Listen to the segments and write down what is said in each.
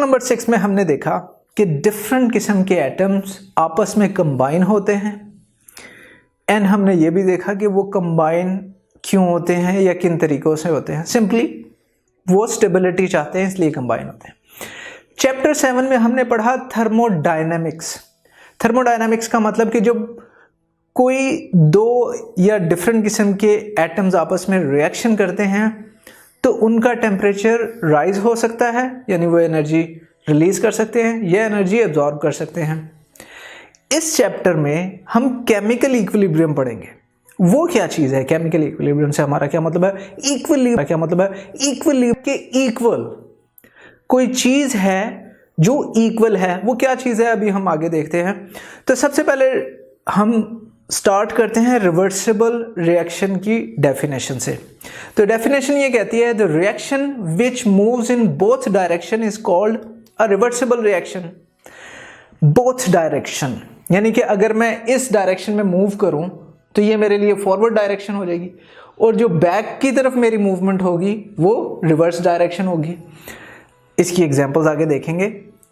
Number 6 में हमने देखा कि डिफरेंट किस्म के एटम्स आपस में कंबाइन होते हैं एंड हमने ये भी देखा कि वो कंबाइन क्यों होते हैं या किन तरीकों से होते हैं। सिंपली वो स्टेबिलिटी चाहते हैं इसलिए कंबाइन होते हैं। चैप्टर 7 में हमने पढ़ा थर्मोडायनेमिक्स। थर्मोडायनेमिक्स का मतलब कि जब कोई दो या डिफरेंट किस्म के एटम्स आपस में रिएक्शन करते हैं तो उनका टेम्परेचर राइज हो सकता है, यानी वो एनर्जी रिलीज कर सकते हैं या एनर्जी एब्जॉर्ब कर सकते हैं। इस चैप्टर में हम केमिकल इक्विलिब्रियम पढ़ेंगे। वो क्या चीज़ है? केमिकल इक्विलिब्रियम से हमारा क्या मतलब है? इक्विलिब्रियम के इक्वल कोई चीज़ है जो इक्वल है। वो क्या चीज़ है अभी हम आगे देखते हैं। तो सबसे पहले हम स्टार्ट करते हैं रिवर्सिबल रिएक्शन की डेफिनेशन से। तो डेफिनेशन ये कहती है the reaction which moves in both direction is called a reversible reaction. Both direction यानी कि अगर मैं इस डायरेक्शन में मूव करूं तो ये मेरे लिए फॉरवर्ड डायरेक्शन हो जाएगी और जो बैक की तरफ मेरी मूवमेंट होगी वो रिवर्स डायरेक्शन होगी। इसकी एग्जांपल्स आगे देखेंगे।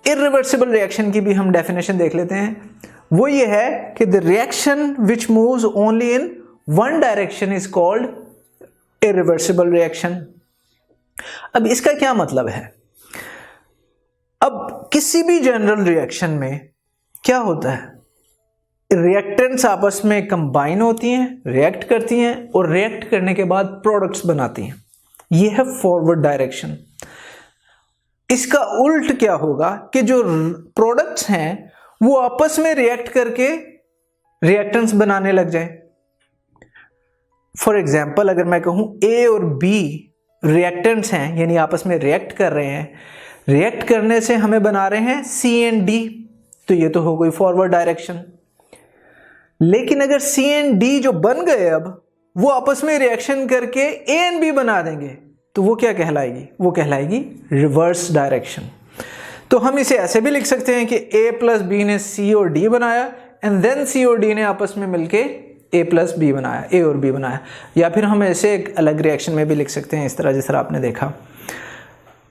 इरिवर्सिबल रिएक्शन की भी हम डेफिनेशन देख लेते हैं। वो ये है कि the reaction which moves only in one direction is called irreversible reaction. अब इसका क्या मतलब है? अब किसी भी जनरल रिएक्शन में क्या होता है? रिएक्टेंट्स आपस में कंबाइन होती हैं, रिएक्ट करती हैं और रिएक्ट करने के बाद प्रोडक्ट्स बनाती हैं। यह है फॉरवर्ड डायरेक्शन। इसका उल्ट क्या होगा कि जो प्रोडक्ट्स हैं वो आपस में रिएक्ट करके रिएक्टेंट्स बनाने लग जाए। फॉर एग्जाम्पल अगर मैं कहूं ए और बी रिएक्टेंट्स हैं, यानी आपस में रिएक्ट कर रहे हैं, रिएक्ट करने से हमें बना रहे हैं सी एंड डी, तो ये तो हो गई फॉरवर्ड डायरेक्शन। लेकिन अगर सी एंड डी जो बन गए अब वो आपस में रिएक्शन करके ए एंड बी बना देंगे तो वो क्या कहलाएगी? वो कहलाएगी रिवर्स डायरेक्शन। तो हम इसे ऐसे भी लिख सकते हैं कि ए प्लस बी ने सी और डी बनाया एंड देन सी और डी ने आपस में मिलके ए प्लस बी बनाया, ए और बी बनाया। या फिर हम ऐसे एक अलग रिएक्शन में भी लिख सकते हैं इस तरह जिस तरह आपने देखा।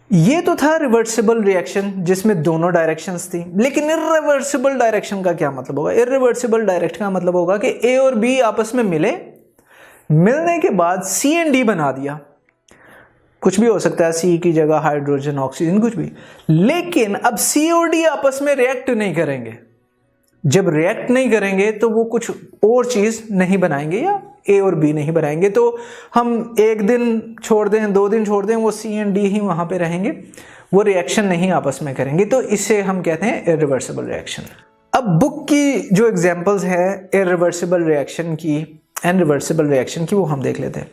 ये तो था रिवर्सिबल रिएक्शन जिसमें दोनों डायरेक्शंस थी। लेकिन इरिवर्सिबल डायरेक्शन का क्या मतलब होगा? इरिवर्सिबल डायरेक्शन का मतलब होगा कि ए और बी आपस में मिलने के बाद सी एंड डी बना दिया। कुछ भी हो सकता है, सी की जगह हाइड्रोजन, ऑक्सीजन, कुछ भी। लेकिन अब सी और डी आपस में रिएक्ट नहीं करेंगे। जब रिएक्ट नहीं करेंगे तो वो कुछ और चीज नहीं बनाएंगे या ए और बी नहीं बनाएंगे। तो हम एक दिन छोड़ दें, 2 दिन छोड़ दें, वो सी एंड डी ही वहां पे रहेंगे, वो रिएक्शन नहीं आपस में करेंगे। तो इसे हम कहते हैं इरिवर्सिबल रिएक्शन। अब बुक की जो एग्जांपल्स है इरिवर्सिबल रिएक्शन की एंड रिवर्सिबल रिएक्शन की वो हम देख लेते हैं।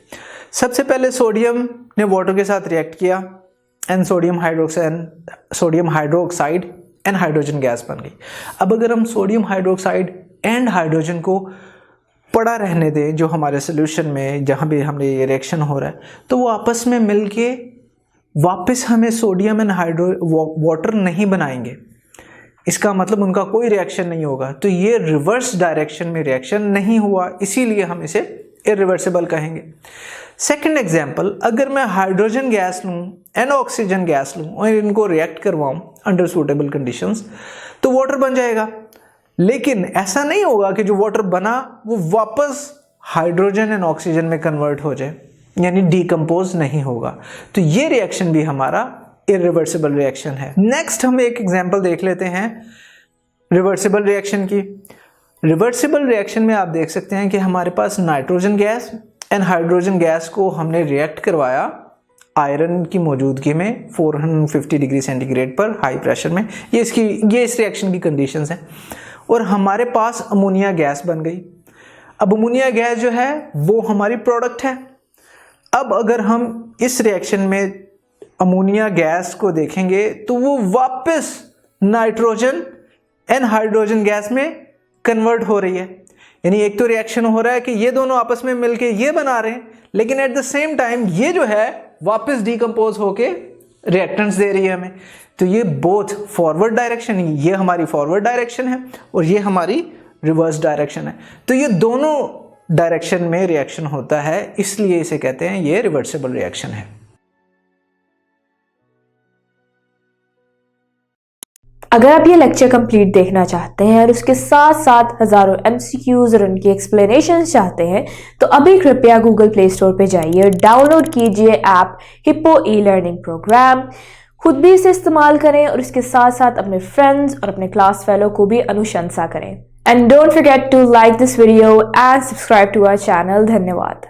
सबसे पहले सोडियम ने वाटर के साथ रिएक्ट किया and sodium hydroxide and hydrogen gas बन गई। अब अगर हम सोडियम हाइड्रोक्साइड एंड हाइड्रोजन को पड़ा रहने दें जो हमारे सोल्यूशन में जहाँ भी हमने ये रिएक्शन हो रहा है, तो वो आपस में मिलके वापस हमें सोडियम एंड वाटर नहीं बनाएंगे। इसका मतलब उनका कोई रिएक्शन नहीं होगा। तो ये रिवर्स डायरेक्शन में रिएक्शन नहीं हुआ, इसीलिए हम इसे इरिवर्सिबल कहेंगे। सेकंड एग्जांपल, अगर मैं हाइड्रोजन गैस लूं एंड ऑक्सीजन गैस लूं और इनको रिएक्ट करवाऊं अंडर सूटेबल कंडीशंस तो वाटर बन जाएगा। लेकिन ऐसा नहीं होगा कि जो वाटर बना वो वापस हाइड्रोजन एंड ऑक्सीजन में कन्वर्ट हो जाए, यानी डीकंपोज नहीं होगा। तो ये रिएक्शन भी हमारा इरिवर्सिबल रिएक्शन है। नेक्स्ट हम एक एग्जांपल देख लेते हैं रिवर्सिबल रिएक्शन की। रिवर्सिबल रिएक्शन में आप देख सकते हैं कि हमारे पास nitrogen gas and hydrogen gas को हमने रिएक्ट करवाया आयरन की मौजूदगी में 450 डिग्री सेंटीग्रेड पर हाई प्रेशर में। ये इस रिएक्शन की कंडीशंस हैं और हमारे पास अमोनिया गैस बन गई। अब अमोनिया गैस जो है वो हमारी प्रोडक्ट है। अब अगर हम इस रिएक्शन में अमोनिया गैस को देखेंगे तो वो वापस नाइट्रोजन एंड हाइड्रोजन गैस में कन्वर्ट हो रही है। यानी एक तो रिएक्शन हो रहा है कि ये दोनों आपस में मिलके ये बना रहे हैं, लेकिन एट द सेम टाइम ये जो है वापस डीकंपोज होके रिएक्टेंट्स दे रही है हमें। तो ये बोथ फॉरवर्ड डायरेक्शन, ये हमारी फॉरवर्ड डायरेक्शन है और ये हमारी रिवर्स डायरेक्शन है। तो ये दोनों डायरेक्शन में रिएक्शन होता है, इसलिए इसे कहते हैं ये रिवर्सिबल रिएक्शन है। अगर आप ये लेक्चर कंप्लीट देखना चाहते हैं और उसके साथ साथ हज़ारों MCQs और उनकी एक्सप्लेनेशंस चाहते हैं तो अभी कृपया गूगल प्ले स्टोर पे जाइए और डाउनलोड कीजिए ऐप हिप्पो ई-लर्निंग प्रोग्राम। खुद भी इसे इस्तेमाल करें और इसके साथ साथ अपने फ्रेंड्स और अपने क्लास फेलो को भी अनुशंसा करें। And don't forget to like this video and subscribe to our channel. धन्यवाद।